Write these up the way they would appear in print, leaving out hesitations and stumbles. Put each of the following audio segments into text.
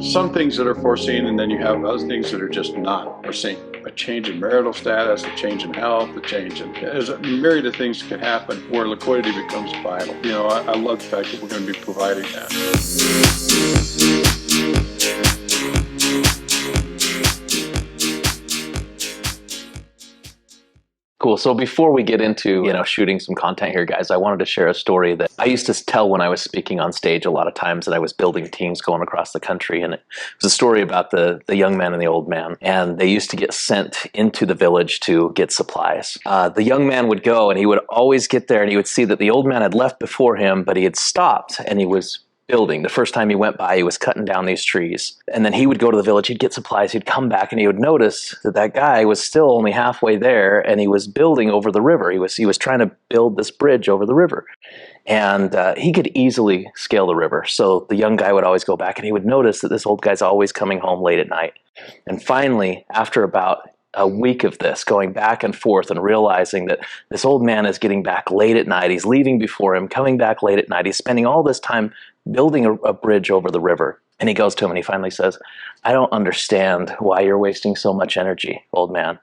some things that are foreseen, and then you have other things that are just not foreseen. A change in marital status, a change in health, a change in, there's a myriad of things that can happen where liquidity becomes vital. You know, I love the fact that we're going to be providing that. Cool. So before we get into, shooting some content here, guys, I wanted to share a story that I used to tell when I was speaking on stage a lot of times that I was building teams going across the country. And it was a story about the young man and the old man. And they used to get sent into the village to get supplies. The young man would go and he would always get there and he would see that the old man had left before him, but he had stopped and he was building. The first time he went by, he was cutting down these trees. And then he would go to the village, he'd get supplies, he'd come back, and he would notice that that guy was still only halfway there, and he was building over the river. He was trying to build this bridge over the river. And he could easily scale the river. So the young guy would always go back, and he would notice that this old guy's always coming home late at night. And finally, after about a week of this, going back and forth and realizing that this old man is getting back late at night, he's leaving before him, coming back late at night, he's spending all this time building a bridge over the river. And he goes to him and he finally says, "I don't understand why you're wasting so much energy, old man.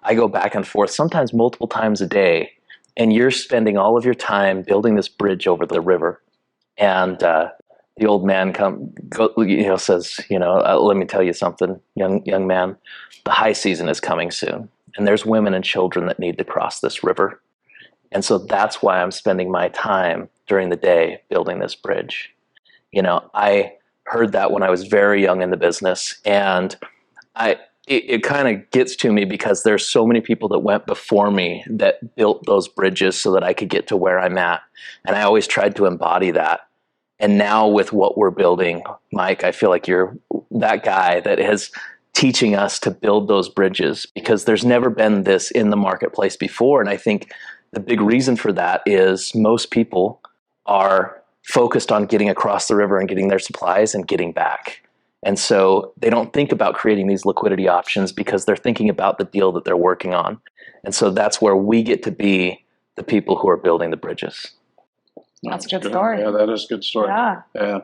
I go back and forth, sometimes multiple times a day, and you're spending all of your time building this bridge over the river." And the old man says, "Let me tell you something, young man. The high season is coming soon, and there's women and children that need to cross this river. And so that's why I'm spending my time during the day building this bridge." I heard that when I was very young in the business, and it kind of gets to me because there's so many people that went before me that built those bridges so that I could get to where I'm at. And I always tried to embody that. And now with what we're building, Mike, I feel like you're that guy that is teaching us to build those bridges, because there's never been this in the marketplace before. And I think the big reason for that is most people are focused on getting across the river and getting their supplies and getting back. And so they don't think about creating these liquidity options because they're thinking about the deal that they're working on. And so that's where we get to be the people who are building the bridges. That's a good story. Yeah, that is a good story. Yeah.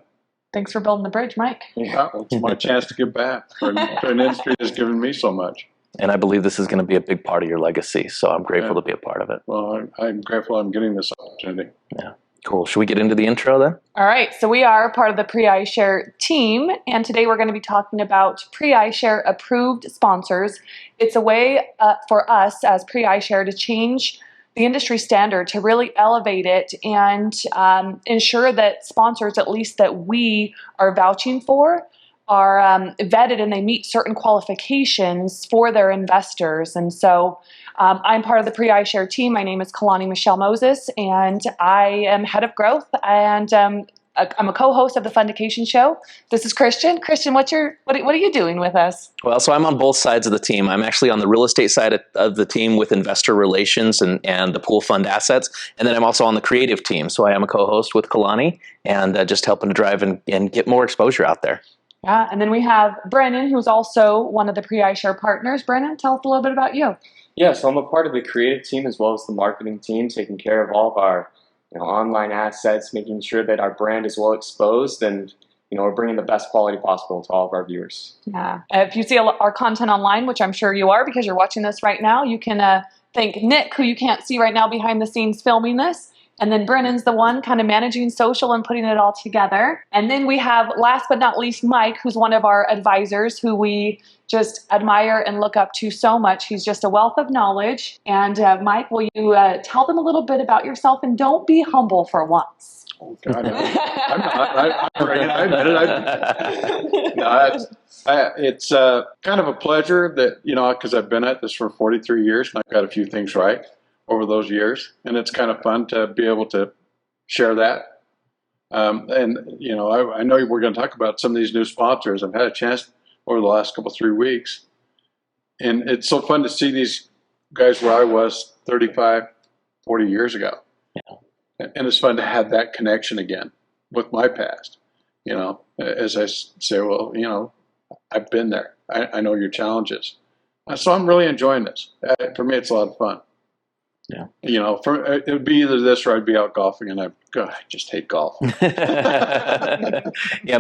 Thanks for building the bridge, Mike. Yeah, well, it's my chance to give back for an industry that's given me so much. And I believe this is going to be a big part of your legacy. So I'm grateful to be a part of it. Well, I'm grateful I'm getting this opportunity. Yeah. Cool. Should we get into the intro then? All right. So we are part of the PREiShare team, and today we're going to be talking about PREiShare approved sponsors. It's a way for us as PREiShare to change the industry standard, to really elevate it and ensure that sponsors, at least that we are vouching for, are vetted and they meet certain qualifications for their investors. And so I'm part of the PREiShare team. My name is Kalani Michelle Moses, and I am head of growth, and I'm a co-host of the Fundication Show. This is Christian. Christian, what are you doing with us? Well, so I'm on both sides of the team. I'm actually on the real estate side of the team with investor relations and the pool fund assets. And then I'm also on the creative team. So I am a co-host with Kalani and just helping to drive and get more exposure out there. Yeah, and then we have Brennan, who's also one of the PREiShare partners. Brennan, tell us a little bit about you. Yeah, so I'm a part of the creative team as well as the marketing team, taking care of all of our online assets, making sure that our brand is well exposed, and we're bringing the best quality possible to all of our viewers. Yeah, if you see our content online, which I'm sure you are because you're watching this right now, you can thank Nick, who you can't see right now behind the scenes filming this. And then Brennan's the one kind of managing social and putting it all together. And then we have, last but not least, Mike, who's one of our advisors who we just admire and look up to so much. He's just a wealth of knowledge. And Mike, will you tell them a little bit about yourself, and don't be humble for once? Oh, God, I'm not. I admit it. It's kind of a pleasure that, because I've been at this for 43 years and I've got a few things right over those years, and it's kind of fun to be able to share that. I know we're going to talk about some of these new sponsors. I've had a chance over the last 3 weeks, and it's so fun to see these guys where I was 35, 40 years ago. Yeah. And it's fun to have that connection again with my past. As I say, well, I've been there. I know your challenges. So I'm really enjoying this. For me, it's a lot of fun. Yeah. You know, it would be either this or I'd be out golfing, and I just hate golf. Yeah,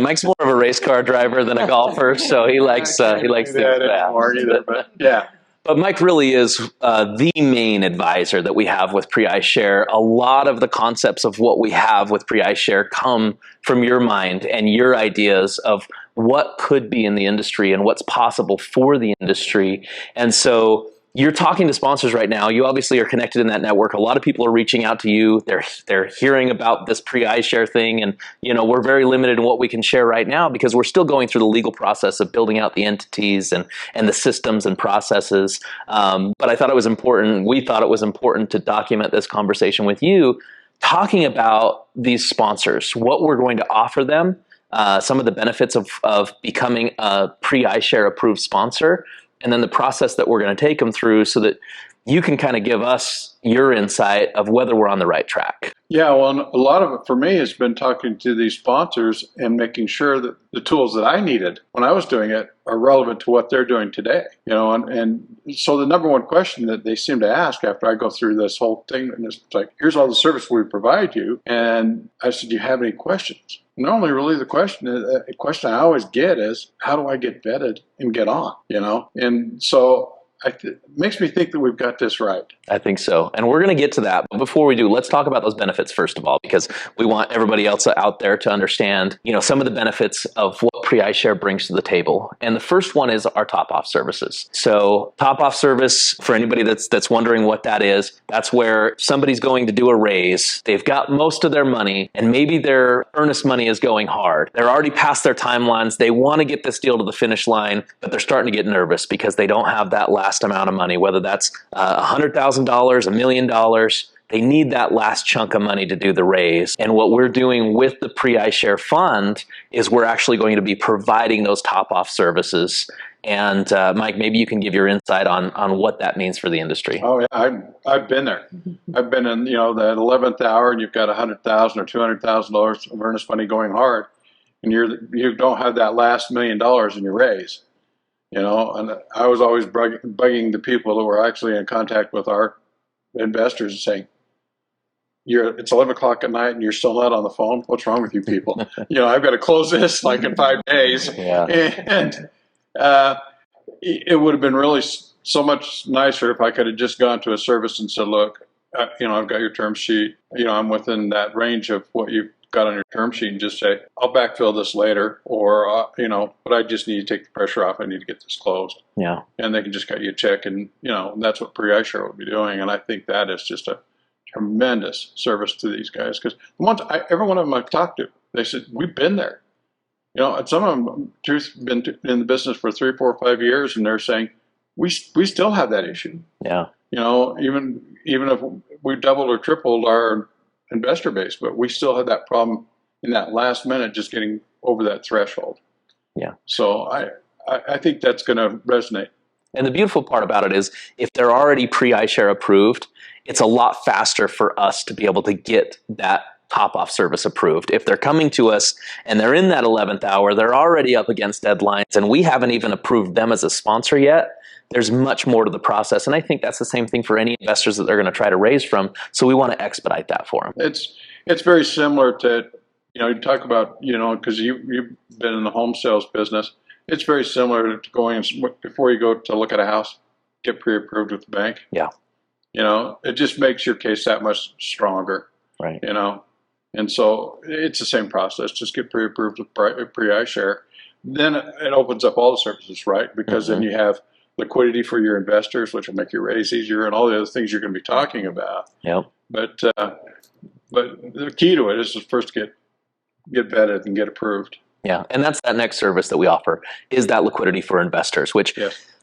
Mike's more of a race car driver than a golfer, so he likes things fast. Either, but yeah. But Mike really is the main advisor that we have with PREiShare. A lot of the concepts of what we have with PREiShare come from your mind and your ideas of what could be in the industry and what's possible for the industry. And so you're talking to sponsors right now. You obviously are connected in that network. A lot of people are reaching out to you. They're hearing about this PREiShare thing, and you know, we're very limited in what we can share right now because we're still going through the legal process of building out the entities and the systems and processes. But I thought it was important. We thought it was important to document this conversation with you, talking about these sponsors, what we're going to offer them, some of the benefits of becoming a PREiShare approved sponsor, and then the process that we're going to take them through so that you can kind of give us your insight of whether we're on the right track. Yeah, well, and a lot of it for me has been talking to these sponsors and making sure that the tools that I needed when I was doing it are relevant to what they're doing today. You know, and so the number one question that they seem to ask after I go through this whole thing, and it's like, here's all the service we provide you. And I said, do you have any questions? Normally, really, the question I always get is, how do I get vetted and get on? You know, and so it makes me think that we've got this right. I think so. And we're going to get to that. But before we do, let's talk about those benefits first of all, because we want everybody else out there to understand, you know, some of the benefits of what PREiShare brings to the table. And the first one is our top-off services. So top-off service, for anybody that's wondering what that is, that's where somebody's going to do a raise. They've got most of their money, and maybe their earnest money is going hard. They're already past their timelines. They want to get this deal to the finish line, but they're starting to get nervous because they don't have that last amount of money, whether that's $100,000, $1 million. They need that last chunk of money to do the raise. And what we're doing with the PREiShare fund is we're actually going to be providing those top-off services. And Mike, maybe you can give your insight on what that means for the industry. Oh, yeah, I've been there. I've been in, you know, that 11th hour, and you've got $100,000 or $200,000 of earnest money going hard, and you don't have that last $1 million in your raise. You know, and I was always bugging the people that were actually in contact with our investors and saying, it's 11 o'clock at night and you're still not on the phone. What's wrong with you people? You know, I've got to close this like in 5 days. Yeah. And it would have been really so much nicer if I could have just gone to a service and said, look, you know, I've got your term sheet. You know, I'm within that range of what you've got on your term sheet, and just say, I'll backfill this later, or, you know, but I just need to take the pressure off. I need to get this closed. Yeah. And they can just cut you a check, and, you know, that's what PREiShare would be doing. And I think that is just a tremendous service to these guys, because every one of them I've talked to, they said, we've been there. You know, and some of them been in the business for 3, 4, 5 years, and they're saying, we still have that issue. Yeah. You know, even if we doubled or tripled our investor base, but we still have that problem in that last minute, just getting over that threshold. Yeah. So I think that's going to resonate. And the beautiful part about it is, if they're already PREiShare approved, it's a lot faster for us to be able to get that top-off service approved. If they're coming to us and they're in that 11th hour, they're already up against deadlines, and we haven't even approved them as a sponsor yet, there's much more to the process. And I think that's the same thing for any investors that they're going to try to raise from. So we want to expedite that for them. It's very similar to, you know, you talk about, you know, because you've been in the home sales business. It's very similar to going, before you go to look at a house, get pre-approved with the bank. Yeah. You know, it just makes your case that much stronger. Right. You know, and so it's the same process. Just get pre-approved with PREiShare. Then it opens up all the services, right? Because then you have liquidity for your investors, which will make your raise easier, and all the other things you're going to be talking about. Yep. But the key to it is to first get vetted and get approved. Yeah, and that's that next service that we offer, is that liquidity for investors, which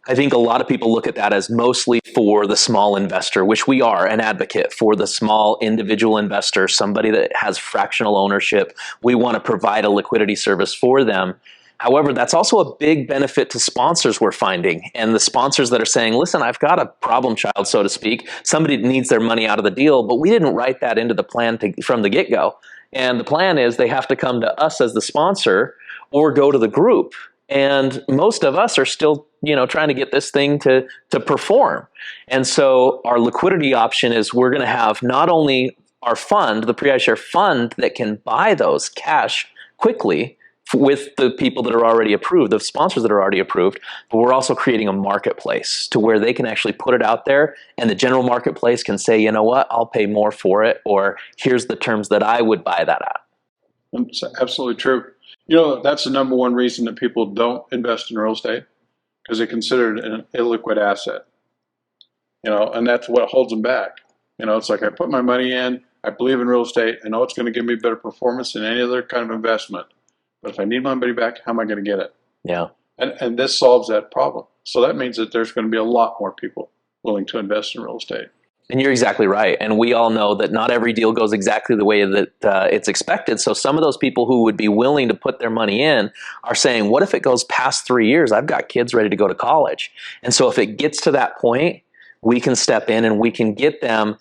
I think a lot of people look at that as mostly for the small investor, which we are an advocate for the small individual investor, somebody that has fractional ownership. We want to provide a liquidity service for them. However, that's also a big benefit to sponsors, we're finding. And the sponsors that are saying, listen, I've got a problem child, so to speak. Somebody needs their money out of the deal, but we didn't write that into the plan from the get-go. And the plan is they have to come to us as the sponsor or go to the group. And most of us are still, trying to get this thing to perform. And so our liquidity option is we're going to have not only our fund, the PREiShare fund, that can buy those cash quickly with the people that are already approved, the sponsors that are already approved, but we're also creating a marketplace to where they can actually put it out there and the general marketplace can say, you know what, I'll pay more for it, or here's the terms that I would buy that at. It's absolutely true. That's the number one reason that people don't invest in real estate, because they consider it an illiquid asset. And that's what holds them back. It's like, I put my money in, I believe in real estate, I know it's going to give me better performance than any other kind of investment. But if I need my money back, how am I going to get it? Yeah. And this solves that problem. So that means that there's going to be a lot more people willing to invest in real estate. And you're exactly right. And we all know that not every deal goes exactly the way that it's expected. So some of those people who would be willing to put their money in are saying, what if it goes past 3 years? I've got kids ready to go to college. And so if it gets to that point, we can step in and we can get them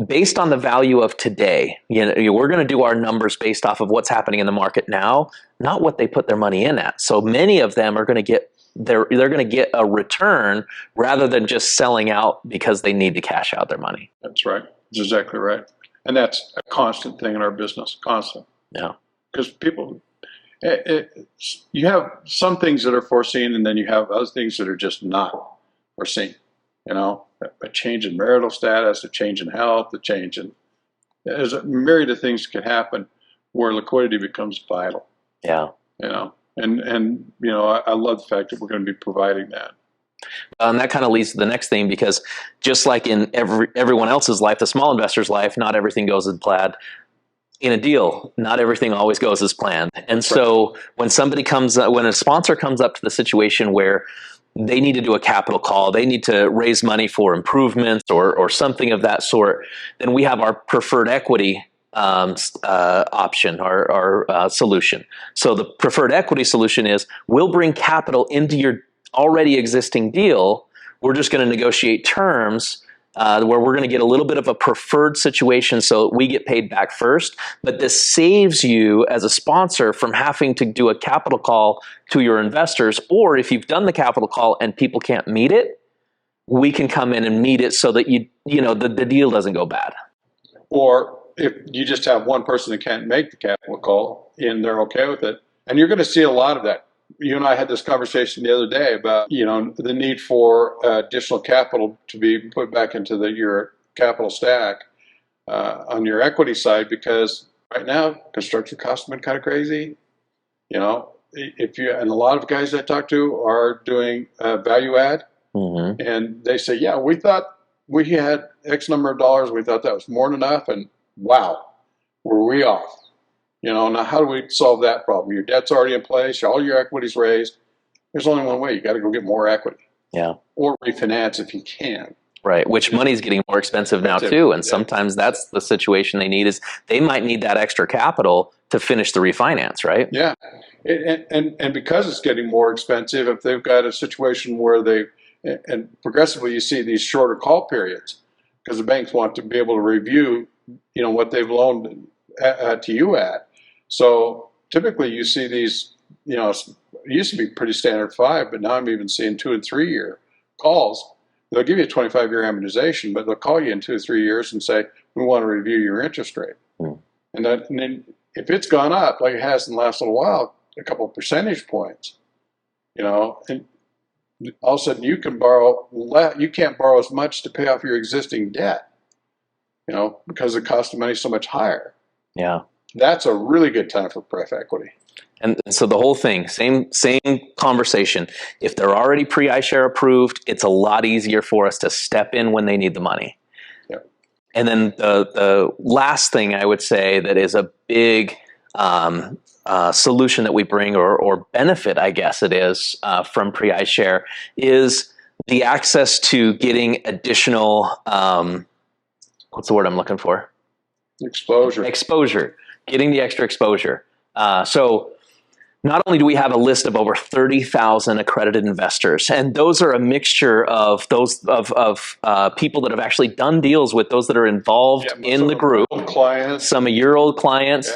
based on the value of today. We're going to do our numbers based off of what's happening in the market now, not what they put their money in at. So many of them are going to get they're going to get a return rather than just selling out because they need to cash out their money. That's right. That's exactly right. And that's a constant thing in our business, constant. Yeah. Because people, you have some things that are foreseen, and then you have other things that are just not foreseen. A change in marital status, a change in health, there's a myriad of things that can happen where liquidity becomes vital. Yeah. I love the fact that we're going to be providing that. And that kind of leads to the next thing, because just like in everyone else's life, the small investor's life, not everything goes as planned. In a deal, not everything always goes as planned. And so when a sponsor comes up to the situation where they need to do a capital call, they need to raise money for improvements or something of that sort, then we have our preferred equity option, our solution. So the preferred equity solution is we'll bring capital into your already existing deal. We're just going to negotiate terms where we're going to get a little bit of a preferred situation so we get paid back first. But this saves you as a sponsor from having to do a capital call to your investors, or if you've done the capital call and people can't meet it, we can come in and meet it so that the deal doesn't go bad. Or if you just have one person that can't make the capital call and they're okay with it, and you're going to see a lot of that. You and I had this conversation the other day about the need for additional capital to be put back into your capital stack on your equity side, because right now construction costs have been kind of crazy. And a lot of guys I talk to are doing value add, and they say, yeah, we thought we had X number of dollars, we thought that was more than enough, and wow, were we off? Now how do we solve that problem? Your debt's already in place, all your equity's raised. There's only one way. You got to go get more equity. Yeah. Or refinance if you can. Right, which money's getting more expensive now too, and sometimes that's the situation they need, is they might need that extra capital to finish the refinance, right? Yeah, and because it's getting more expensive, if they've got a situation where and progressively you see these shorter call periods, because the banks want to be able to review, what they've loaned to you at. So typically you see these, it used to be pretty standard 5, but now I'm even seeing 2 and 3 year calls. They'll give you a 25-year amortization, but they'll call you in 2 or 3 years and say, we want to review your interest rate. And then if it's gone up like it has in the last little while, a couple of percentage points, and all of a sudden you can't borrow as much to pay off your existing debt, because the cost of money is so much higher. Yeah. That's a really good time for pref equity. And so the whole thing, same conversation. If they're already PREiShare approved, it's a lot easier for us to step in when they need the money. Yep. And then the last thing I would say that is a big solution that we bring, or benefit, I guess it is, from PREiShare, is the access to getting additional, what's the word I'm looking for? Exposure. Getting the extra exposure. So not only do we have a list of over 30,000 accredited investors, and those are a mixture of those people that have actually done deals with those that are involved in the group. Clients. Some of your old clients.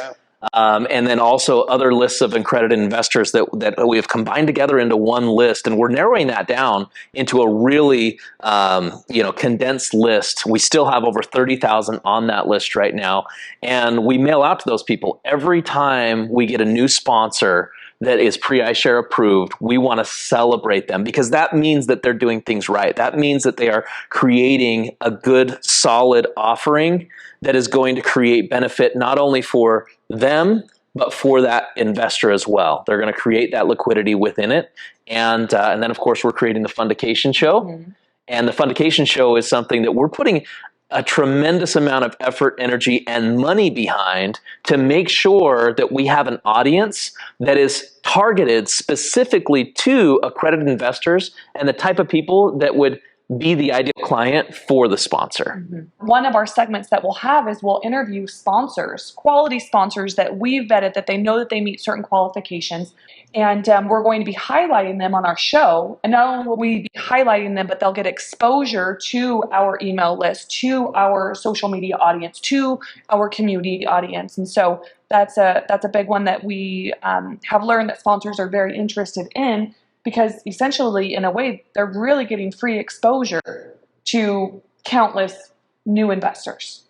and then also other lists of accredited investors that we have combined together into one list, and we're narrowing that down into a really condensed list. We still have over 30,000 on that list right now, and we mail out to those people every time we get a new sponsor that is PREiShare approved. We want to celebrate them because that means that they're doing things right. That means that they are creating a good, solid offering that is going to create benefit not only for them, but for that investor as well. They're going to create that liquidity within it. And then, of course, we're creating the Fundication Show. Mm-hmm. And the Fundication Show is something that we're putting a tremendous amount of effort, energy, and money behind to make sure that we have an audience that is targeted specifically to accredited investors and the type of people that would be the ideal client for the sponsor. Mm-hmm. One of our segments that we'll have is we'll interview sponsors, quality sponsors that we've vetted, that they know that they meet certain qualifications. And we're going to be highlighting them on our show. And not only will we be highlighting them, but they'll get exposure to our email list, to our social media audience, to our community audience. And so that's a big one that we have learned that sponsors are very interested in, because essentially, in a way, they're really getting free exposure to countless new investors.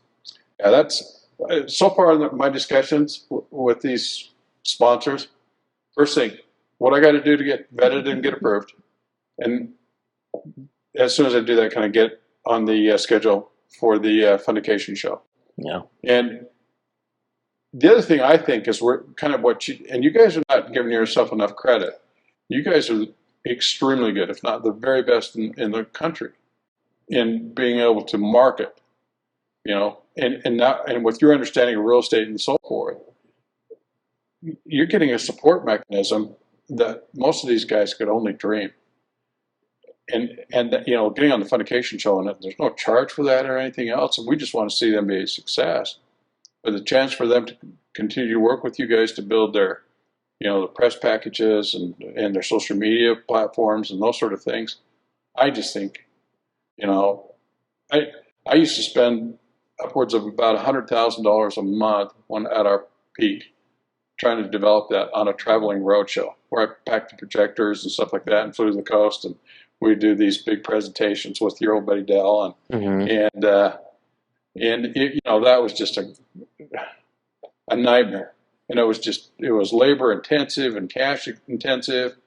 Yeah, that's so far in my discussions with these sponsors. First thing, what I got to do to get vetted and get approved, and as soon as I do that, can I get on the schedule for the Fundication Show? Yeah. And the other thing I think is we're kind of and you guys are not giving yourself enough credit. You guys are extremely good, if not the very best in the country, in being able to market, and with your understanding of real estate and so forth, you're getting a support mechanism that most of these guys could only dream. And getting on the Fundication Show, and there's no charge for that or anything else, and we just want to see them be a success. But the chance for them to continue to work with you guys to build their the press packages and their social media platforms and those sort of things. I just think, I used to spend upwards of about $100,000 a month at our peak trying to develop that on a traveling roadshow where I packed the projectors and stuff like that and flew to the coast, and we do these big presentations with your old buddy Dell, and that was just a nightmare. And it was labor intensive and cash intensive,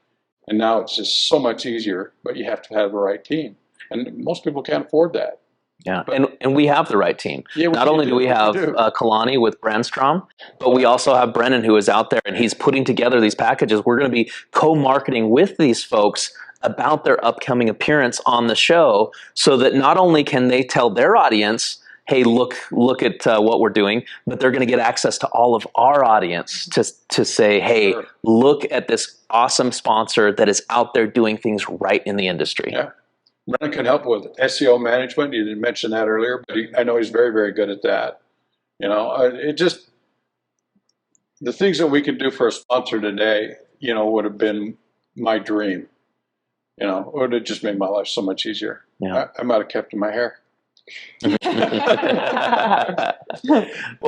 and now it's just so much easier, but you have to have the right team. And most people can't afford that. Yeah, and we have the right team. Yeah, Not only do we have Kalani with Brandstrom, but we also have Brennan, who is out there, and he's putting together these packages. We're going to be co-marketing with these folks about their upcoming appearance on the show, so that not only can they tell their audience, hey, look at what we're doing, but they're going to get access to all of our audience to say, hey, sure, look at this awesome sponsor that is out there doing things right in the industry. Yeah. Brennan can help with SEO management. You didn't mention that earlier, but I know he's very, very good at that. The things that we could do for a sponsor today, would have been my dream. It would have just made my life so much easier. Yeah. I might have kept in my hair. Well,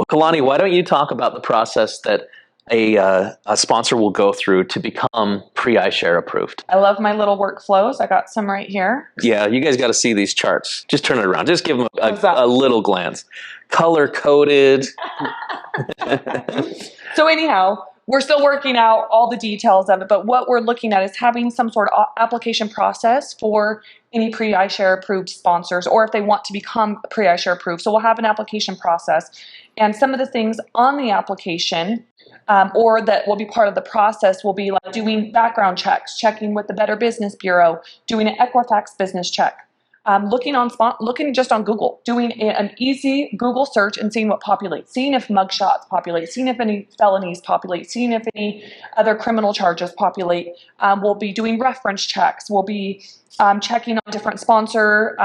Kalani, why don't you talk about the process that a sponsor will go through to become PREiShare approved? I love my little workflows. I got some right here. Yeah, you guys got to see these charts. Just turn it around. Just give them a little glance. Color coded. So anyhow, we're still working out all the details of it, but what we're looking at is having some sort of application process for any PREiShare approved sponsors, or if they want to become PREiShare approved. So we'll have an application process, and some of the things on the application or that will be part of the process will be like doing background checks, checking with the Better Business Bureau, doing an Equifax business check, looking just on Google, doing an easy Google search and seeing what populates, seeing if mugshots populate, seeing if any felonies populate, seeing if any other criminal charges populate. We'll be doing reference checks. We'll be checking on different sponsor,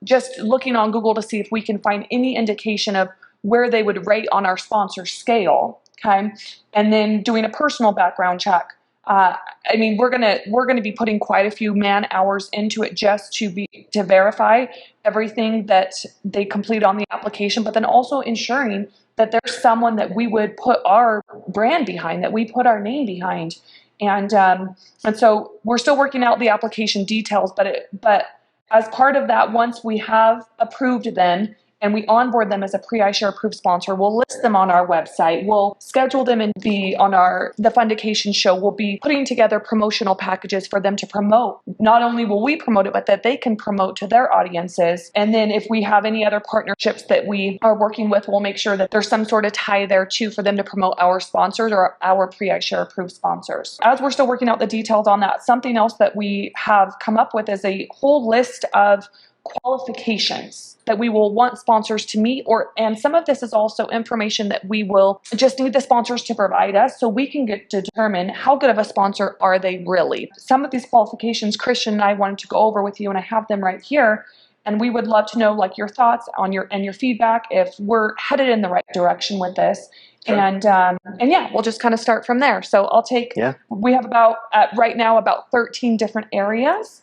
just looking on Google to see if we can find any indication of where they would rate on our sponsor scale. Okay, and then doing a personal background check. We're gonna be putting quite a few man hours into it just to verify everything that they complete on the application, but then also ensuring that there's someone that we would put our brand behind, that we put our name behind. And so we're still working out the application details, but as part of that, once we have approved them and we onboard them as a PREiShare approved sponsor, we'll list them on our website. We'll schedule them and be on the Fundication show. We'll be putting together promotional packages for them to promote. Not only will we promote it, but that they can promote to their audiences. And then if we have any other partnerships that we are working with, we'll make sure that there's some sort of tie there too for them to promote our sponsors or our PREiShare approved sponsors. As we're still working out the details on that, something else that we have come up with is a whole list of qualifications that we will want sponsors to meet, and some of this is also information that we will just need the sponsors to provide us so we can get to determine how good of a sponsor are they really. Some of these qualifications Christian and I wanted to go over with you, and I have them right here, and we would love to know like your thoughts on your feedback if we're headed in the right direction with this. Sure. And yeah, we'll just kind of start from there. So we have right now about 13 different areas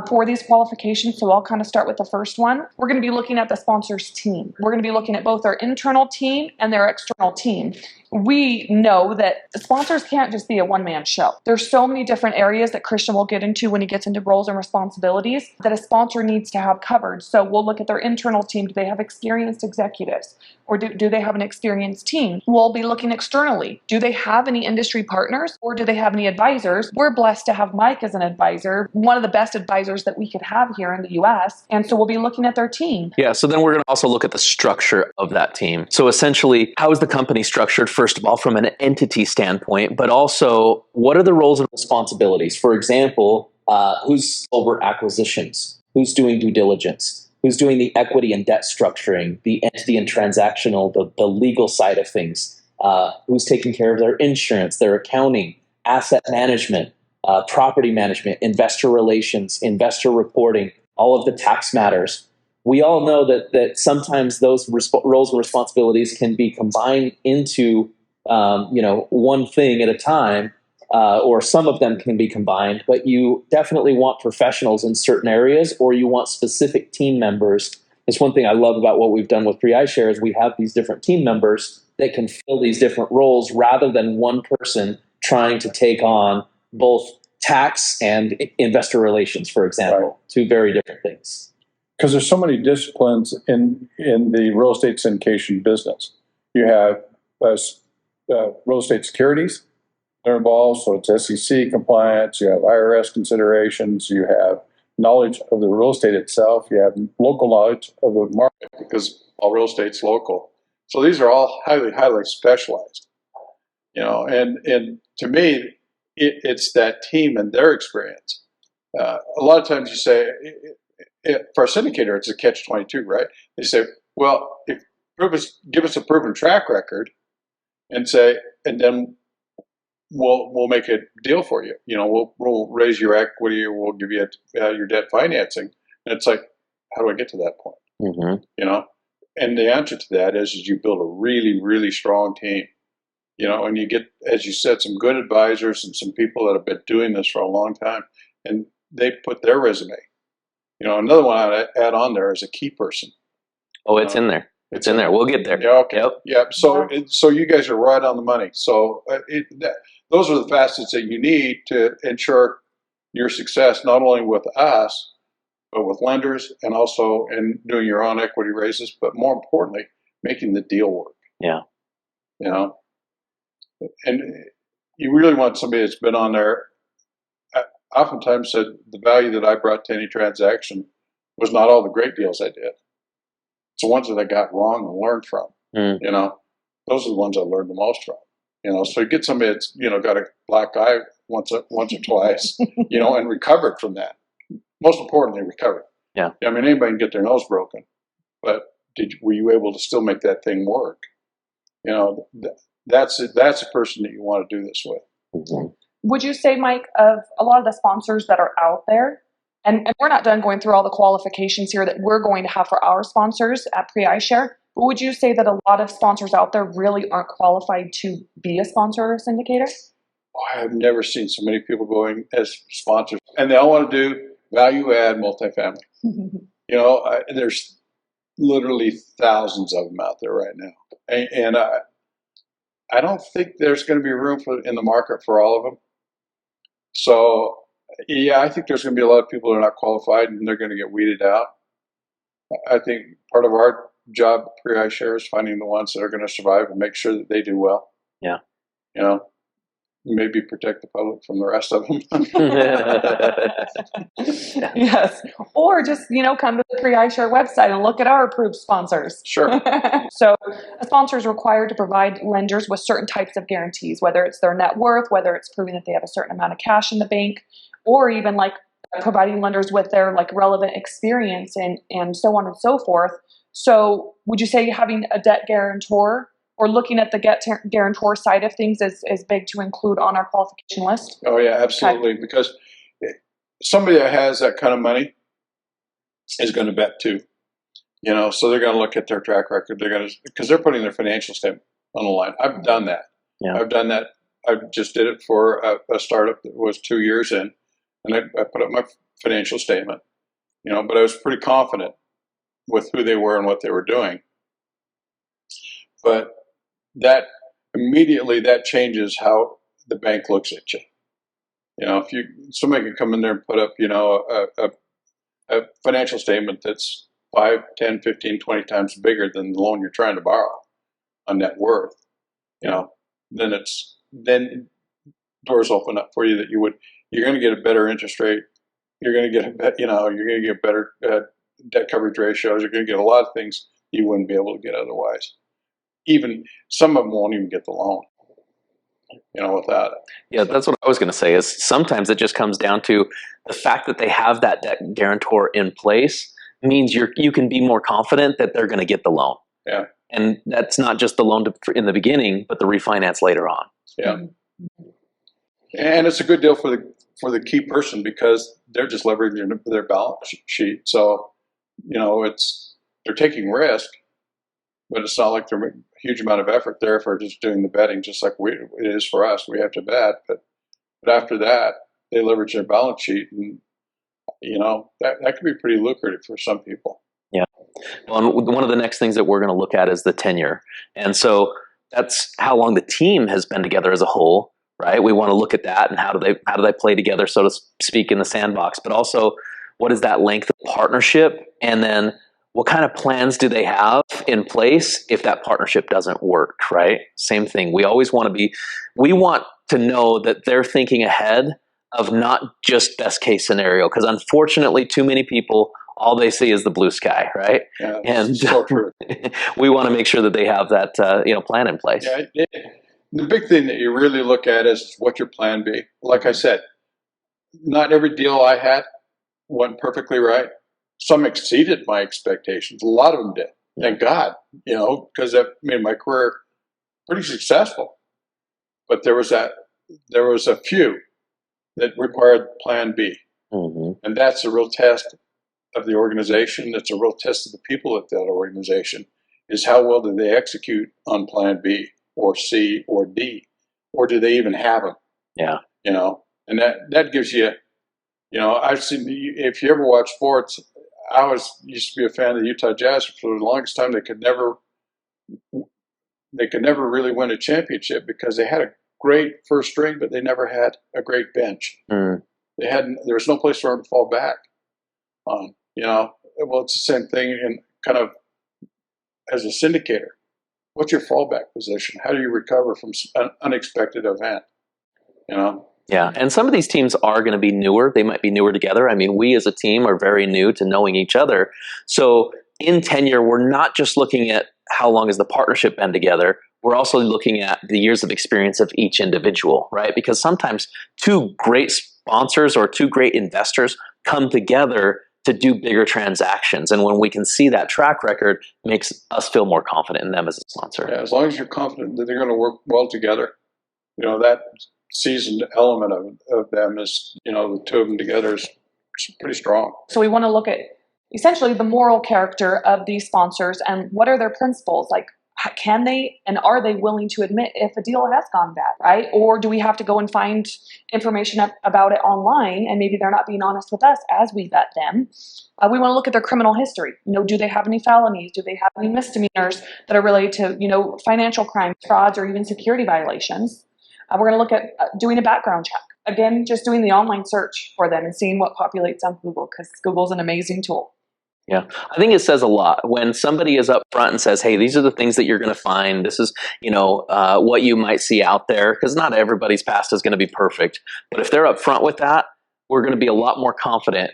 for these qualifications. So I'll kind of start with the first one. We're going to be looking at the sponsors team. We're going to be looking at both their internal team and their external team. We know that sponsors can't just be a one-man show. There's so many different areas that Christian will get into when he gets into roles and responsibilities that a sponsor needs to have covered. So we'll look at their internal team. Do they have experienced executives? Or do they have an experienced team? We'll be looking externally. Do they have any industry partners or do they have any advisors? We're blessed to have Mike as an advisor, one of the best advisors that we could have here in the US. And so we'll be looking at their team. Yeah, so then we're going to also look at the structure of that team. So essentially, how is the company structured, first of all, from an entity standpoint, but also what are the roles and responsibilities? For example, who's over acquisitions? Who's doing due diligence? Who's doing the equity and debt structuring, the entity and transactional, the legal side of things? Who's taking care of their insurance, their accounting, asset management, property management, investor relations, investor reporting, all of the tax matters. We all know that sometimes those roles and responsibilities can be combined into one thing at a time, or some of them can be combined, but you definitely want professionals in certain areas, or you want specific team members. That's one thing I love about what we've done with PREiShare is we have these different team members that can fill these different roles rather than one person trying to take on both tax and investor relations, for example, right. Two very different things. Because there's so many disciplines in the real estate syndication business. You have real estate securities. They're involved, so it's SEC compliance, you have IRS considerations, you have knowledge of the real estate itself, you have local knowledge of the market because all real estate's local. So these are all highly, highly specialized. And to me, it's that team and their experience. A lot of times you say, for a syndicator, it's a catch-22, right? They say, well, give us a proven track record and then we'll make a deal for you. We'll raise your equity, or we'll give you your debt financing. And it's like, how do I get to that point? Mm-hmm. And the answer to that is you build a really, really strong team. And you get, as you said, some good advisors and some people that have been doing this for a long time, and they put their resume. Another one I'd add on there is a key person. Oh, it's in there. It's in there. We'll get there. Yeah. Okay. Yep. Yeah. So you guys are right on the money. So those are the facets that you need to ensure your success, not only with us, but with lenders, and also in doing your own equity raises, but more importantly, making the deal work. Yeah. And you really want somebody that's been on there. I oftentimes said the value that I brought to any transaction was not all the great deals I did. It's the ones that I got wrong and learned from. Those are the ones I learned the most from. So you get somebody that's got a black eye once or twice, and recovered from that. Most importantly, recovered. Yeah. I mean, anybody can get their nose broken, but were you able to still make that thing work? That's a person that you want to do this with. Mm-hmm. Would you say, Mike, of a lot of the sponsors that are out there, and we're not done going through all the qualifications here that we're going to have for our sponsors at PREiShare, but would you say that a lot of sponsors out there really aren't qualified to be a sponsor or a syndicator? I have never seen so many people going as sponsors, and they all want to do value-add multifamily. There's literally thousands of them out there right now. And I don't think there's going to be room in the market for all of them. So, yeah, I think there's going to be a lot of people that are not qualified and they're going to get weeded out. I think part of our job at PREiShare is finding the ones that are going to survive and make sure that they do well. Yeah. You know, maybe protect the public from the rest of them. Yes. Or just, come to the PREiShare website and look at our approved sponsors. Sure. So a sponsor is required to provide lenders with certain types of guarantees, whether it's their net worth, whether it's proving that they have a certain amount of cash in the bank, or even like providing lenders with their like relevant experience and so on and so forth. So would you say having a debt guarantor or looking at the debt guarantor side of things is big to include on our qualification list? Oh yeah, absolutely. Okay. Because somebody that has that kind of money is going to bet too. So they're going to look at their track record. Because they're putting their financial statement on the line. I've done that. Yeah. I've done that. I just did it for a startup that was 2 years in, and I put up my financial statement. But I was pretty confident with who they were and what they were doing. But that immediately changes how the bank looks at you. If somebody can come in there and put up, a financial statement that's 5, 10, 15, 20 times bigger than the loan you're trying to borrow on net worth, then doors open up for you that you're going to get a better interest rate. You're going to get you're going to get better debt coverage ratios. You're going to get a lot of things you wouldn't be able to get otherwise. Even some of them won't even get the loan, without it. Yeah, that's what I was going to say, is sometimes it just comes down to the fact that they have that debt guarantor in place means you can be more confident that they're going to get the loan. Yeah. And that's not just the loan in the beginning, but the refinance later on. Yeah. And it's a good deal for the key person because they're just leveraging their balance sheet. So, they're taking risk, but it's not like there's a huge amount of effort there for just doing the betting, just like it is for us. We have to bet, but after that, they leverage their balance sheet, and that can be pretty lucrative for some people. Yeah. Well, and one of the next things that we're going to look at is the tenure, and so that's how long the team has been together as a whole, right? We want to look at that and how do they play together, so to speak, in the sandbox, but also what is that length of partnership, and then what kind of plans do they have in place if that partnership doesn't work, right? Same thing. We want to know that they're thinking ahead of not just best case scenario, because unfortunately too many people, all they see is the blue sky, right? Yeah, and so true. We want to make sure that they have that plan in place. Yeah, the big thing that you really look at is what's your plan B. Like I said, not every deal I had went perfectly right. Some exceeded my expectations. A lot of them did. Thank God, because that made my career pretty successful. But there was a few that required plan B. Mm-hmm. And that's a real test of the organization. That's a real test of the people at that organization, is how well do they execute on plan B or C or D, or do they even have them? Yeah. And that gives you, I've seen, if you ever watch sports, I used to be a fan of the Utah Jazz for the longest time. They could never really win a championship because they had a great first string, but they never had a great bench. Mm. There was no place for them to fall back on. Well, it's the same thing in kind of as a syndicator. What's your fallback position? How do you recover from an unexpected event? Yeah, and some of these teams are going to be newer. They might be newer together. I mean, we as a team are very new to knowing each other. So in tenure, we're not just looking at how long has the partnership been together. We're also looking at the years of experience of each individual, right? Because sometimes two great sponsors or two great investors come together to do bigger transactions. And when we can see that track record, it makes us feel more confident in them as a sponsor. Yeah, as long as you're confident that they're going to work well together, that seasoned element of them is, the two of them together is pretty strong. So we want to look at essentially the moral character of these sponsors and what are their principles? Like, can they and are they willing to admit if a deal has gone bad, right? Or do we have to go and find information about it online, and maybe they're not being honest with us as we vet them? We want to look at their criminal history. Do they have any felonies? Do they have any misdemeanors that are related to, financial crimes, frauds, or even security violations? We're going to look at doing a background check. Again, just doing the online search for them and seeing what populates on Google, because Google's an amazing tool. Yeah, I think it says a lot when somebody is up front and says, hey, these are the things that you're going to find. This is, what you might see out there, because not everybody's past is going to be perfect. But if they're up front with that, we're going to be a lot more confident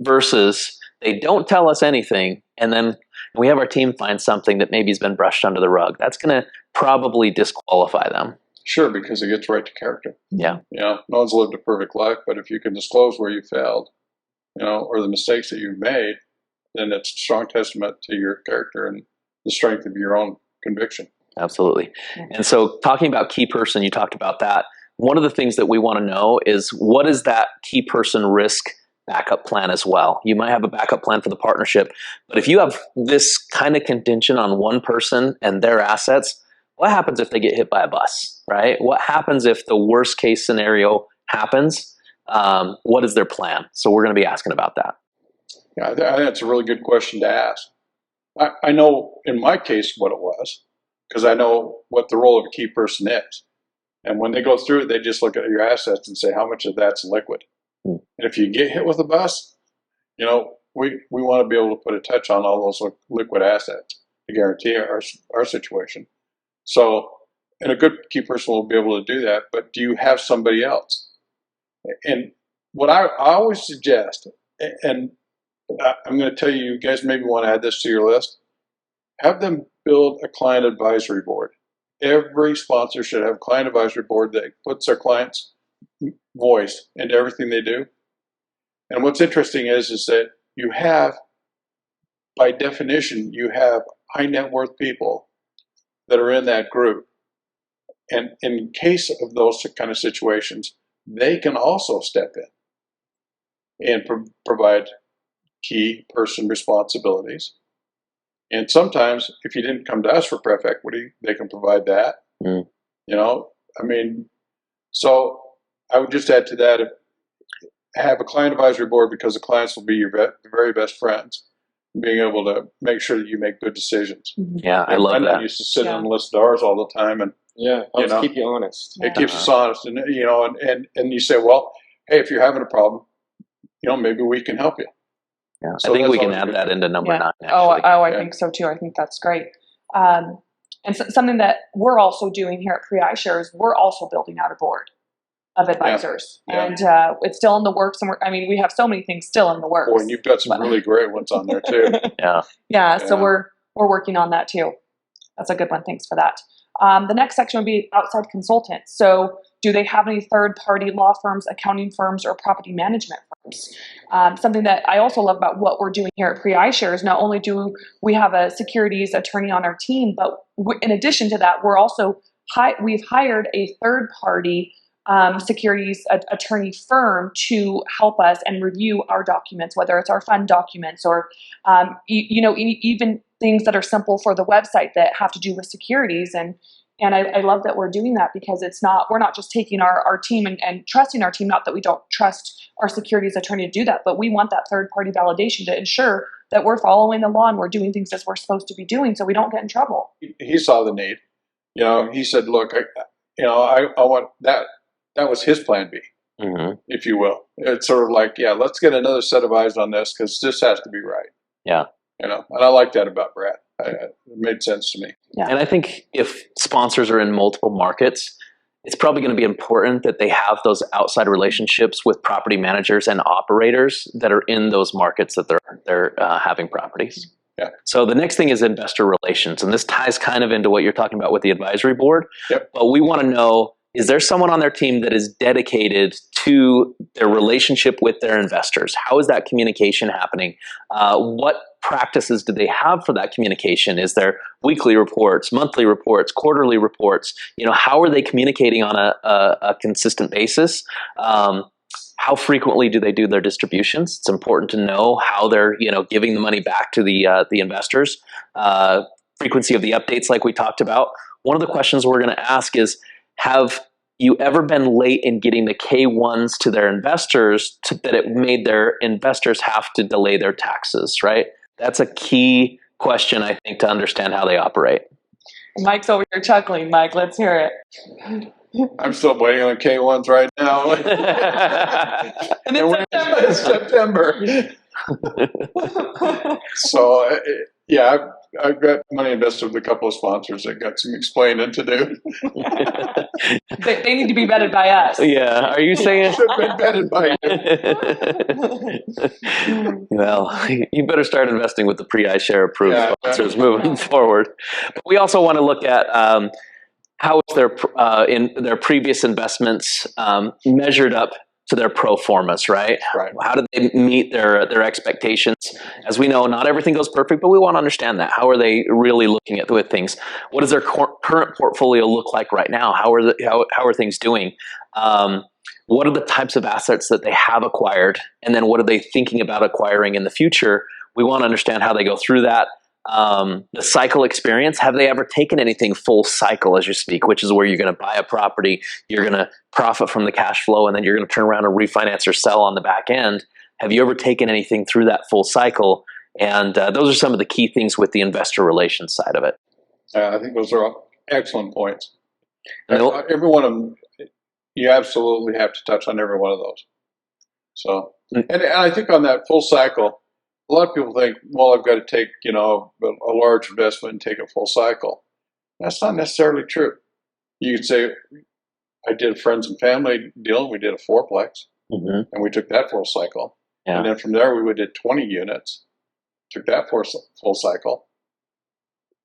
versus they don't tell us anything. And then we have our team find something that maybe has been brushed under the rug. That's going to probably disqualify them. Sure, because it gets right to character. Yeah. No one's lived a perfect life, but if you can disclose where you failed, or the mistakes that you've made, then it's a strong testament to your character and the strength of your own conviction. Absolutely. And so talking about key person, you talked about that. One of the things that we want to know is what is that key person risk backup plan as well? You might have a backup plan for the partnership, but if you have this kind of contingent on one person and their assets, what happens if they get hit by a bus, right? What happens if the worst case scenario happens? What is their plan? So we're going to be asking about that. Yeah, I think that's a really good question to ask. I know in my case what it was, because I know what the role of a key person is. And when they go through it, they just look at your assets and say, how much of that's liquid? And if you get hit with a bus, we want to be able to put a touch on all those liquid assets to guarantee our situation. So, and a good key person will be able to do that, but do you have somebody else? And what I always suggest, and I'm going to tell you, you guys maybe want to add this to your list, have them build a client advisory board. Every sponsor should have a client advisory board that puts their client's voice into everything they do. And what's interesting is that you have, by definition, you have high net worth people that are in that group. And in case of those kind of situations, they can also step in and provide key person responsibilities. And sometimes, if you didn't come to us for pref equity, they can provide that. So I would just add to that, have a client advisory board, because the clients will be your very best friends, being able to make sure that you make good decisions. Yeah, I love that. I used to sit on the list of ours all the time, and helps keep you honest. It keeps us honest, and and you say, well, hey, if you're having a problem, maybe we can help you. Yeah, So I think we can add that into number 9. Actually. I think so too. I think that's great. And something that we're also doing here at PREiShare is we're also building out a board of advisors, and it's still in the works. And we have so many things still in the works. Boy, and you've got some really great ones on there too. Yeah. So we're working on that too. That's a good one. Thanks for that. The next section would be outside consultants. So do they have any third-party law firms, accounting firms, or property management firms? Something that I also love about what we're doing here at PREiShare is not only do we have a securities attorney on our team, but in addition to that, we're also we've hired a third-party securities attorney firm to help us and review our documents, whether it's our fund documents or even things that are simple for the website that have to do with securities. And I love that we're doing that, because we're not just taking our team and trusting our team, not that we don't trust our securities attorney to do that, but we want that third party validation to ensure that we're following the law and we're doing things as we're supposed to be doing, so we don't get in trouble. He saw the need. He said, look, I want that. That was his plan B, if you will. It's sort of like, let's get another set of eyes on this, because this has to be right. Yeah. And I like that about Brad. It made sense to me. Yeah. And I think if sponsors are in multiple markets, it's probably going to be important that they have those outside relationships with property managers and operators that are in those markets that they're having properties. Yeah. So the next thing is investor relations, and this ties kind of into what you're talking about with the advisory board. Yep. But we want to know, is there someone on their team that is dedicated to their relationship with their investors? How is that communication happening? What practices do they have for that communication? Is there weekly reports, monthly reports, quarterly reports? How are they communicating on a consistent basis? How frequently do they do their distributions? It's important to know how they're giving the money back to the investors. frequency of the updates like we talked about. One of the questions we're going to ask is, have you ever been late in getting the K1s to their investors that it made their investors have to delay their taxes, right? That's a key question, I think, to understand how they operate. Mike's over here chuckling. Mike, let's hear it. I'm still waiting on K1s right now. And And it's we're in September. So, yeah, I've got money invested with a couple of sponsors that got some explaining to do. They need to be vetted by us. Yeah, are you saying? Should have been vetted by you. Well, you better start investing with the PREiShare approved Yeah, sponsors moving forward. But we also want to look at how is in their previous investments measured up to their pro formas, right? Right. How do they meet their expectations? As we know, not everything goes perfect, but we want to understand that. How are they really looking at things? What does their current portfolio look like right now? How are things doing? What are the types of assets that they have acquired? And then what are they thinking about acquiring in the future? We want to understand how they go through that. The cycle experience, have they ever taken anything full cycle as you speak, which is where you're going to buy a property, you're going to profit from the cash flow, and then you're going to turn around and refinance or sell on the back end. Have you ever taken anything through that full cycle? And those are some of the key things with the investor relations side of it. I think those are excellent points. And Every one of them, you absolutely have to touch on every one of those. So, and I think on that full cycle, a lot of people think, well, I've got to take, a large investment and take a full cycle. That's not necessarily true. You could say, I did a friends and family deal, and we did a fourplex, and we took that full cycle. Yeah. And then from there, we did 20 units, took that full cycle.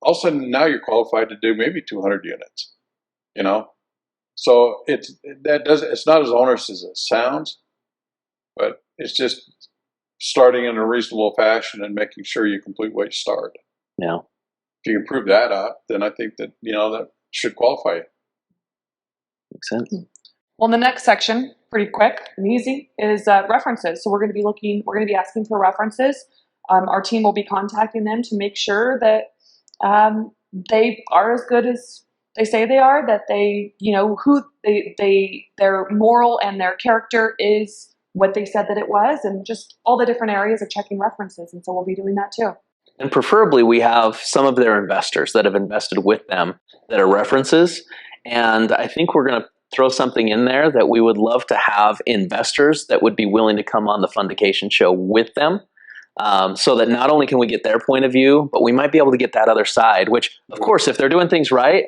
All of a sudden, now you're qualified to do maybe 200 units, So it's not as onerous as it sounds, but it's just starting in a reasonable fashion and making sure you complete what you start. Yeah. If you can prove that up, then I think that, that should qualify you. Makes sense. Well, the next section, pretty quick and easy, is references. So we're going to be asking for references. Our team will be contacting them to make sure that they are as good as they say they are, that they, who their moral and their character is what they said that it was, and just all the different areas of checking references. And so we'll be doing that too. And preferably we have some of their investors that have invested with them that are references. And I think we're going to throw something in there that we would love to have investors that would be willing to come on the Fundication show with them. So that not only can we get their point of view, but we might be able to get that other side, which of course, if they're doing things right,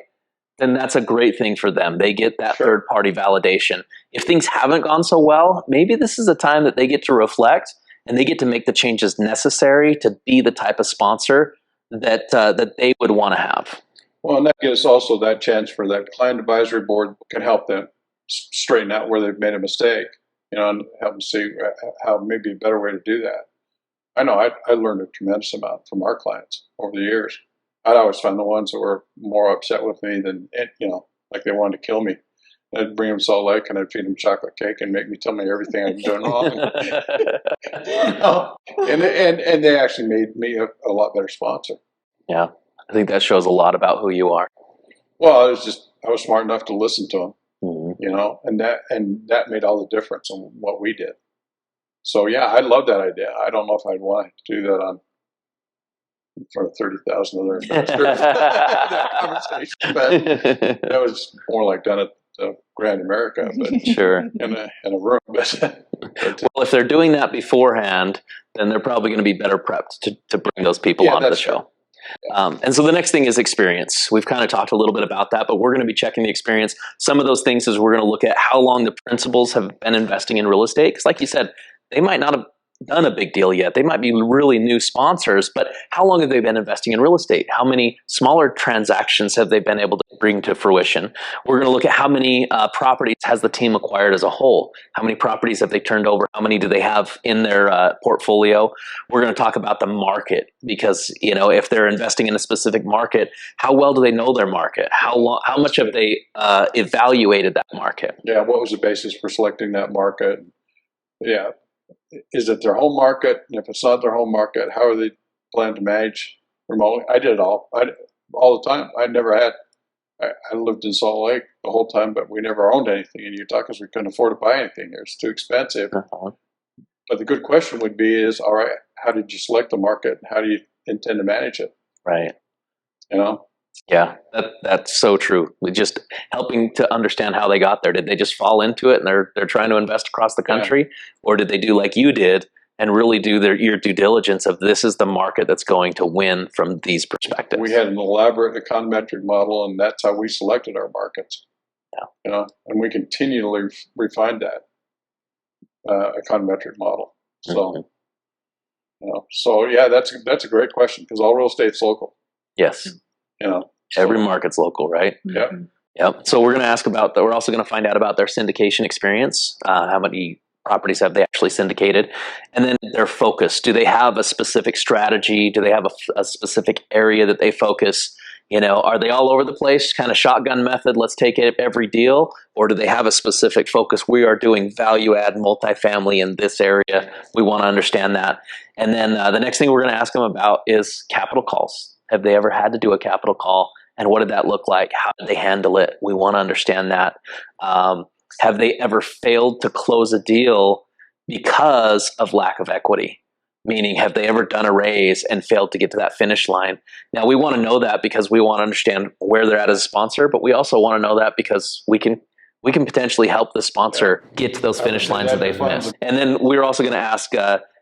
then that's a great thing for them. They get that third-party validation. If things haven't gone so well, maybe this is a time that they get to reflect and they get to make the changes necessary to be the type of sponsor that they would want to have. Well, and that gives also that chance for that client advisory board can help them straighten out where they've made a mistake, and help them see how maybe a better way to do that. I know I learned a tremendous amount from our clients over the years. I'd always find the ones that were more upset with me than, like they wanted to kill me. I'd bring them Salt Lake and I'd feed them chocolate cake and make me tell me everything I'm doing wrong. And they actually made me a lot better sponsor. Yeah, I think that shows a lot about who you are. Well, I was smart enough to listen to them, and that made all the difference in what we did. So yeah, I love that idea. I don't know if I'd want to do that in front of 30,000 other investors. That conversation, but that was more like done at Grand America, but sure, in a room. But well, if they're doing that beforehand, then they're probably going to be better prepped to bring those people onto the show. Yeah. And so the next thing is experience. We've kind of talked a little bit about that, but we're going to be checking the experience. Some of those things is we're going to look at how long the principals have been investing in real estate. Because like you said, they might not have done a big deal yet. They might be really new sponsors, but how long have they been investing in real estate? How many smaller transactions have they been able to bring to fruition? We're going to look at how many properties has the team acquired as a whole. How many properties have they turned over? How many do they have in their portfolio? We're going to talk about the market because, if they're investing in a specific market, how well do they know their market? How much have they evaluated that market? Yeah, what was the basis for selecting that market? Yeah. Is it their home market? And if it's not their home market, how are they planning to manage remotely? I did it all. all the time. I lived in Salt Lake the whole time, but we never owned anything in Utah because we couldn't afford to buy anything here. It's too expensive. But the good question would be is, all right, how did you select the market? How do you intend to manage it? Right. You know? Yeah, that's so true. We just helping to understand how they got there. Did they just fall into it and they're trying to invest across the country? Or did they do like you did and really do your due diligence of this is the market that's going to win from these perspectives? We had an elaborate econometric model, and that's how we selected our markets. Yeah. You know, and we continually refine that econometric model. So, you know, so yeah, that's a great question because all real estate's local. Yes. You know, every market's local, right? Yeah. Yep. So we're going to ask about that. We're also going to find out about their syndication experience. How many properties have they actually syndicated? And then their focus. Do they have a specific strategy? Do they have a specific area that they focus? You know, are they all over the place, kind of shotgun method, let's take it every deal? Or do they have a specific focus? We are doing value add multifamily in this area. We want to understand that. And then the next thing we're going to ask them about is capital calls. Have they ever had to do a capital call? And what did that look like? How did they handle it? We want to understand that. Have they ever failed to close a deal because of lack of equity? Meaning, have they ever done a raise and failed to get to that finish line? Now, we want to know that because we want to understand where they're at as a sponsor, but we also want to know that because we can potentially help the sponsor get to those finish lines that they've missed. And then we're also going to ask,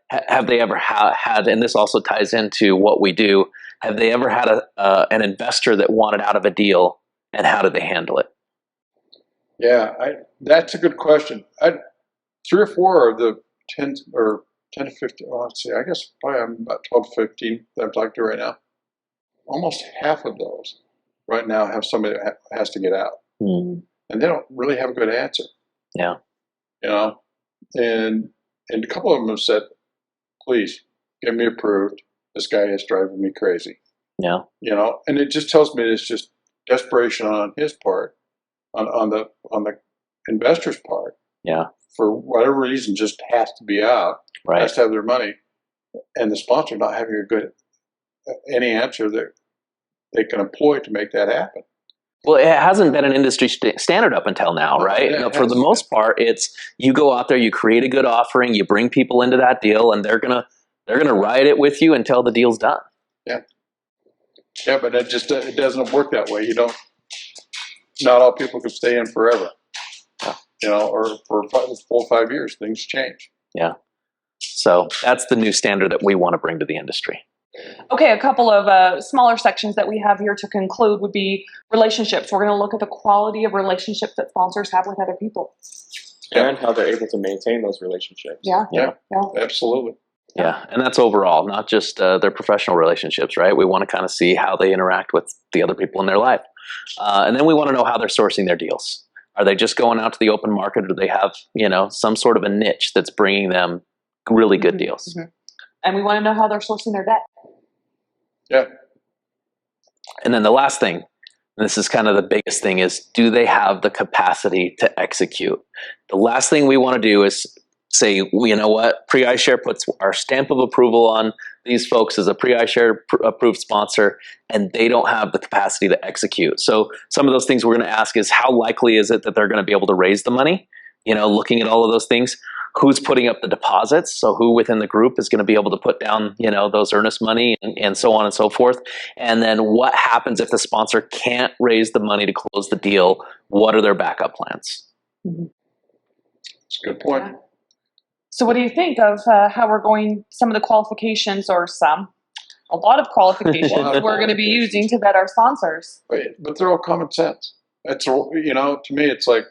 have they ever had, and this also ties into what we do, have they ever had an investor that wanted out of a deal, and how did they handle it? Yeah, that's a good question. 3 or 4 of the 10 to 15, well, let's see, I guess probably I'm about 12 to 15 that I'm talking to right now. Almost half of those right now have somebody that has to get out. And they don't really have a good answer. Yeah. You know, and a couple of them have said, please get me approved. This guy is driving me crazy. Yeah. You know, and it just tells me it's just desperation on his part, on the investor's part. Yeah. For whatever reason, just has to be out. Right. Has to have their money, and the sponsor not having any answer that they can employ to make that happen. Well, it hasn't been an industry standard up until now, right? Yeah, for the most part, it's you go out there, you create a good offering, you bring people into that deal, and they're gonna ride it with you until the deal's done. Yeah. Yeah, but it doesn't work that way. Not all people can stay in forever. Yeah. You know, or for full 5 years, things change. Yeah. So that's the new standard that we want to bring to the industry. Okay, a couple of smaller sections that we have here to conclude would be relationships. We're going to look at the quality of relationships that sponsors have with other people. And how they're able to maintain those relationships. Yeah, absolutely. Yeah, and that's overall, not just their professional relationships, right? We want to kind of see how they interact with the other people in their life. And then we want to know how they're sourcing their deals. Are they just going out to the open market, or do they have, some sort of a niche that's bringing them really good deals? Mm-hmm. And we want to know how they're sourcing their debt. Yeah. And then the last thing, and this is kind of the biggest thing, is do they have the capacity to execute? The last thing we want to do is say, well, you know what, PREiShare puts our stamp of approval on these folks as a PREiShare approved sponsor, and they don't have the capacity to execute. So some of those things we're going to ask is, how likely is it that they're going to be able to raise the money? Looking at all of those things. Who's putting up the deposits? So who within the group is going to be able to put down, those earnest money and so on and so forth. And then what happens if the sponsor can't raise the money to close the deal? What are their backup plans? Mm-hmm. That's a good point. Yeah. So what do you think of how we're going, some of the qualifications, or a lot of qualifications we're going to be using to vet our sponsors? But they're all common sense. It's, to me, it's like,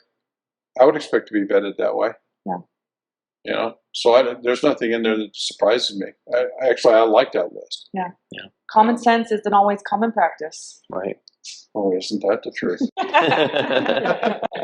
I would expect to be vetted that way. Yeah. So there's nothing in there that surprises me. I like that list. Yeah. Common sense isn't always common practice. Right. Oh, isn't that the truth?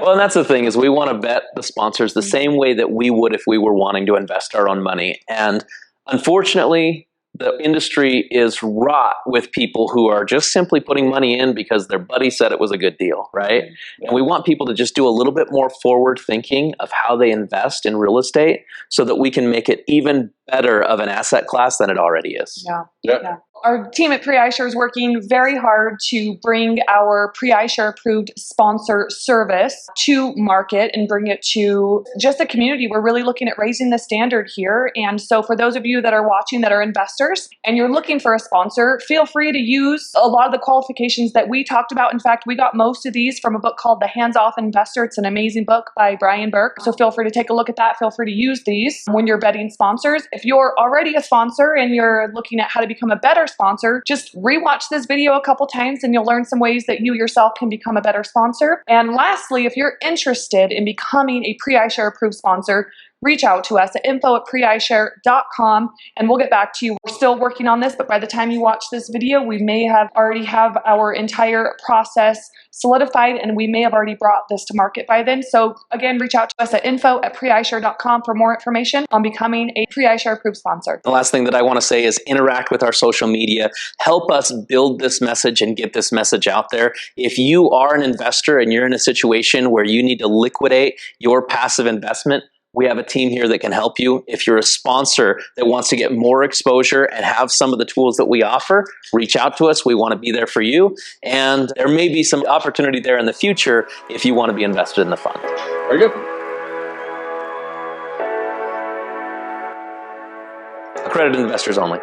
Well, and that's the thing, is we want to vet the sponsors the same way that we would if we were wanting to invest our own money. And unfortunately, the industry is wrought with people who are just simply putting money in because their buddy said it was a good deal, right? And we want people to just do a little bit more forward thinking of how they invest in real estate so that we can make it even better of an asset class than it already is. Yeah. Our team at PREiShare is working very hard to bring our PREiShare approved sponsor service to market and bring it to just the community. We're really looking at raising the standard here. And so for those of you that are watching that are investors and you're looking for a sponsor, feel free to use a lot of the qualifications that we talked about. In fact, we got most of these from a book called The Hands-Off Investor. It's an amazing book by Brian Burke. So feel free to take a look at that. Feel free to use these when you're vetting sponsors. If you're already a sponsor and you're looking at how to become a better sponsor, just rewatch this video a couple times and you'll learn some ways that you yourself can become a better sponsor. And lastly, if you're interested in becoming a PREiShare approved sponsor, reach out to us at info@PREiShare.com and we'll get back to you. We're still working on this, but by the time you watch this video, we may have already have our entire process solidified and we may have already brought this to market by then. So again, reach out to us at info@PREiShare.com for more information on becoming a PREiShare approved sponsor. The last thing that I want to say is interact with our social media. Help us build this message and get this message out there. If you are an investor and you're in a situation where you need to liquidate your passive investment, we have a team here that can help you. If you're a sponsor that wants to get more exposure and have some of the tools that we offer, reach out to us. We want to be there for you. And there may be some opportunity there in the future if you want to be invested in the fund. Very good. Accredited investors only.